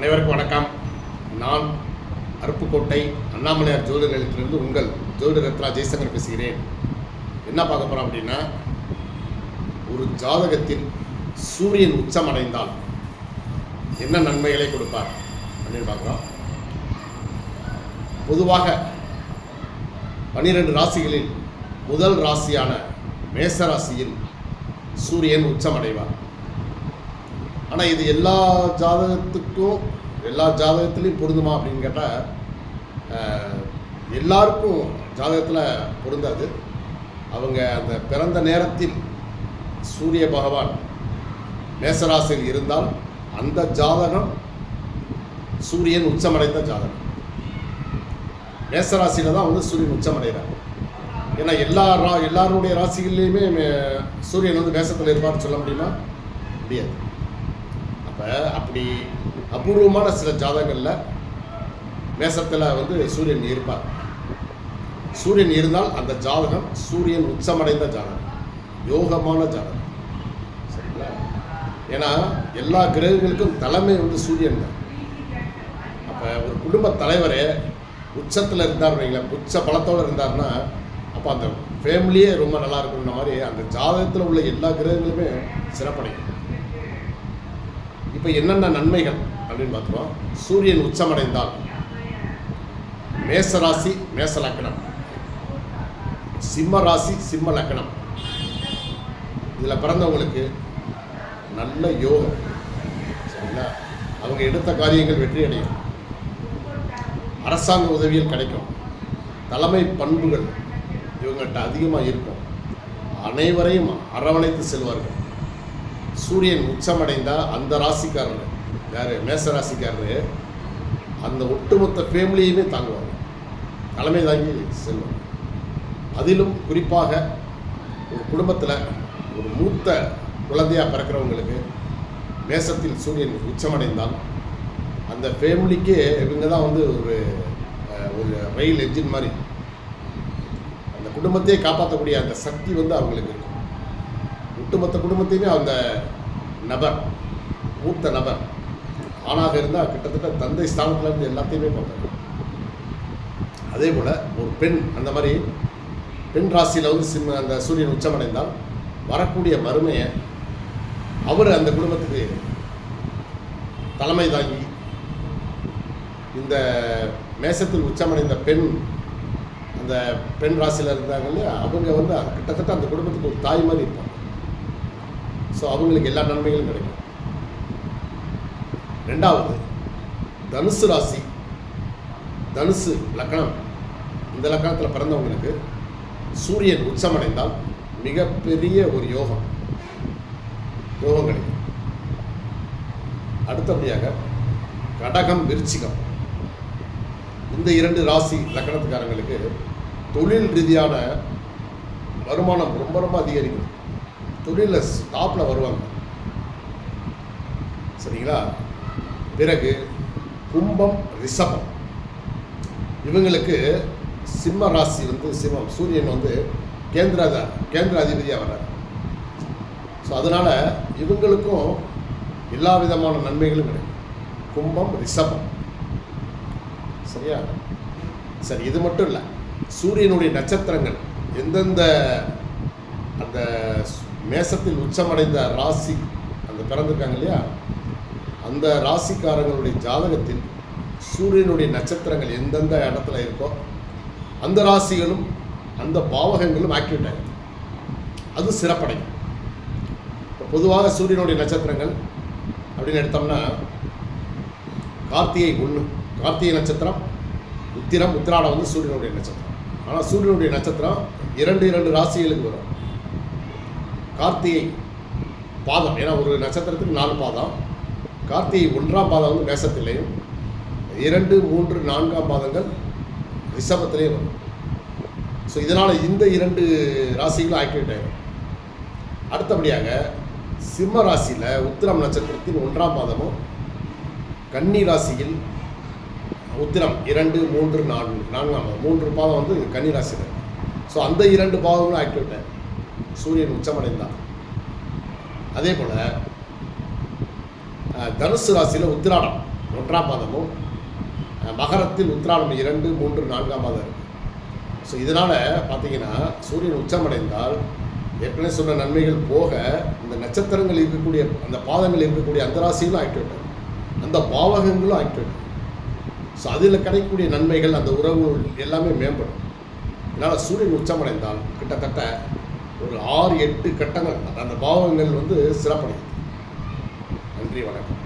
அனைவருக்கும் வணக்கம். நான் அருப்புக்கோட்டை அண்ணாமலையார் ஜோதிட நிலையத்திலிருந்து உங்கள் ஜோதிட ரத்னா ஜெய்சங்கர் பேசுகிறேன். என்ன பார்க்க போகிறோம் அப்படின்னா, ஒரு ஜாதகத்தில் சூரியன் உச்சம் அடைந்தால் என்ன நன்மைகளை கொடுப்பார் அப்படின்னு பார்க்குறோம். பொதுவாக 12 ராசிகளில் முதல் ராசியான மேச ராசியில் சூரியன் உச்சம் அடைவார். ஆனால் இது எல்லா ஜாதகத்துலேயும் பொருந்துமா அப்படின்னு கேட்டால் எல்லாருக்கும் ஜாதகத்தில் பொருந்தாது. அவங்க அந்த பிறந்த நேரத்தில் சூரிய பகவான் மேசராசியில் இருந்தால் அந்த ஜாதகம் சூரியன் உச்சமடைந்த ஜாதகம். மேசராசியில் தான் வந்து சூரியன் உச்சமடைகிறார். ஏன்னா எல்லாருடைய ராசிகள்லேயுமே சூரியன் வந்து மேசத்தில் இருப்பார்னு சொல்ல முடியுமா? முடியாது. அப்படி அபூர்வமான சில ஜாதகங்களில் மேசத்தில் வந்து சூரியன் இருப்பார். சூரியன் இருந்தால் அந்த ஜாதகம் சூரியன் உச்சமடைந்த ஜாதகம், யோகமான ஜாதகம். சரிங்களா? ஏன்னா எல்லா கிரகங்களுக்கும் தலைமை வந்து சூரியன் தான். அப்போ ஒரு குடும்ப தலைவரே உச்சத்தில் இருந்தார் வைங்களேன், உச்ச பலத்தோடு இருந்தார்னா அப்போ அந்த ஃபேமிலியே ரொம்ப நல்லா இருக்குன்ற மாதிரி அந்த ஜாதகத்தில் உள்ள எல்லா கிரகங்களுமே சிறப்படையும். இப்போ என்னென்ன நன்மைகள் அப்படின்னு பார்த்துருவோம். சூரியன் உச்சமடைந்தால் மேச ராசி மேச லக்கணம், சிம்ம ராசி சிம்ம லக்கணம், இதில் பிறந்தவங்களுக்கு நல்ல யோகம். சரிங்களா? அவங்க எடுத்த காரியங்கள் வெற்றி அடையும், அரசாங்க உதவிகள் கிடைக்கும், தலைமை பண்புகள் இவங்கள்ட்ட அதிகமாக இருக்கும், அனைவரையும் அரவணைத்து செல்வார்கள். சூரியன் உச்சமடைந்தால் அந்த ராசிக்காரர் யார், மேச ராசிக்காரரு, அந்த ஒட்டுமொத்த ஃபேமிலியுமே தாங்குவாங்க, தலைமை தாங்கி செல்வாங்க. அதிலும் குறிப்பாக ஒரு குடும்பத்தில் ஒரு மூத்த குழந்தையாக பிறக்கிறவங்களுக்கு மேசத்தில் சூரியன் உச்சமடைந்தால் அந்த ஃபேமிலிக்கே இவங்க தான் வந்து ஒரு ரயில் என்ஜின் மாதிரி அந்த குடும்பத்தையே காப்பாற்றக்கூடிய அந்த சக்தி வந்து அவங்களுக்கு இருக்கும். ஒட்டுமொத்த குடும்பத்தையுமே அந்த நபர், மூத்த நபர் ஆணாக இருந்தால் கிட்டத்தட்ட தந்தை ஸ்தானத்திலேருந்து எல்லாத்தையுமே பார்ப்பாங்க. அதே போல் ஒரு பெண், அந்த மாதிரி பெண் ராசியில் வந்து அந்த சூரியன் உச்சமடைந்தால் வரக்கூடிய மருமையை அவர் அந்த குடும்பத்துக்கு தலைமை தாங்கி, இந்த மேசத்தில் உச்சமடைந்த பெண், அந்த பெண் ராசியில் இருந்தாங்க இல்லையா, அவங்க வந்து கிட்டத்தட்ட அந்த குடும்பத்துக்கு ஒரு தாய் மாதிரி இருப்பாங்க. ஸோ அவங்களுக்கு எல்லா நன்மைகளும் கிடைக்கும். ரெண்டாவது, தனுசு ராசி, தனுசு லக்கணம், இந்த லக்கணத்தில் பிறந்தவங்களுக்கு சூரியன் உச்சமடைந்தால் மிகப்பெரிய ஒரு யோகம் கிடைக்கும். அடுத்தபடியாக கடகம் விருச்சிகம், இந்த 2 ராசி லக்கணத்துக்காரங்களுக்கு தொழில் ரீதியான வருமானம் ரொம்ப ரொம்ப அதிகரிக்கும். தொழிலில் டாப்பில் வருவாங்க. சரிங்களா? பிறகு கும்பம் ரிஷபம், இவங்களுக்கு சிம்ம ராசி வந்து சிம்மம், சூரியன் வந்து கேந்திர அதிபதியாக வர்றார். ஸோ அதனால் இவங்களுக்கும் எல்லா விதமான நன்மைகளும் கிடைக்கும். கும்பம் ரிஷபம். சரியா? சரி, இது மட்டும் இல்லை, சூரியனுடைய நட்சத்திரங்கள் எந்தெந்த அந்த மேசத்தில் உச்சமடைந்த ராசி அந்த பிறந்திருக்காங்க இல்லையா, அந்த ராசிக்காரங்களுடைய ஜாதகத்தில் சூரியனுடைய நட்சத்திரங்கள் எந்தெந்த இடத்துல இருக்கோ அந்த ராசிகளும் அந்த பாவகங்களும் ஆக்டிவேட் ஆகும், அது சிறப்படையும். இப்போ பொதுவாக சூரியனுடைய நட்சத்திரங்கள் அப்படின்னு எடுத்தோம்னா கார்த்திகை 1, கார்த்திகை நட்சத்திரம், உத்திரம், உத்திராடம் வந்து சூரியனுடைய நட்சத்திரம். ஆனால் சூரியனுடைய நட்சத்திரம் 2 ராசிகளுக்கு வரும். கார்த்திகை பாதம், ஏன்னா ஒரு நட்சத்திரத்துக்கு 4 பாதம், கார்த்திகை 1ஆம் பாதம் வந்து மேசத்திலேயும், 2, 3, 4ஆம் பாதங்கள் ரிஷபத்திலேயும் வரும். ஸோ இதனால் இந்த 2 ராசிகளும் ஆக்டிவேட் ஆகிடும். அடுத்தபடியாக சிம்ம ராசியில் உத்திரம் நட்சத்திரத்தின் 1ஆம் பாதமும், கன்னி ராசியில் உத்திரம் 2, 3, 4ஆம் பாதம் 3 பாதம் வந்து கன்னி ராசியில். ஸோ அந்த 2 பாதங்களும் ஆக்டிவேட் ஆகிடும் சூரியன் உச்சமடைந்தார். அதே போல் தனுசு ராசியில் உத்திராடம் 1ஆம் பாதமும், மகரத்தில் உத்திராடம் 2, 3, 4ஆம் பாதம் இருக்குது. ஸோ இதனால் பார்த்தீங்கன்னா சூரியன் உச்சமடைந்தால் ஏற்கனவே சொன்ன நன்மைகள் போக இந்த நட்சத்திரங்கள் இருக்கக்கூடிய அந்த பாதங்கள் இருக்கக்கூடிய அந்த ராசிகளும் ஆக்டிவேட் ஆகும், அந்த பாவகங்களும் ஆக்டிவேட் ஆகும். ஸோ அதில் கிடைக்கக்கூடிய நன்மைகள் அந்த உறவு எல்லாமே மேம்படும். இதனால் சூரியன் உச்சமடைந்தால் கிட்டத்தட்ட ஒரு 6-8 கட்டங்கள் அந்த பாவகங்கள் சிறப்படையும். நன்றி, வணக்கம்.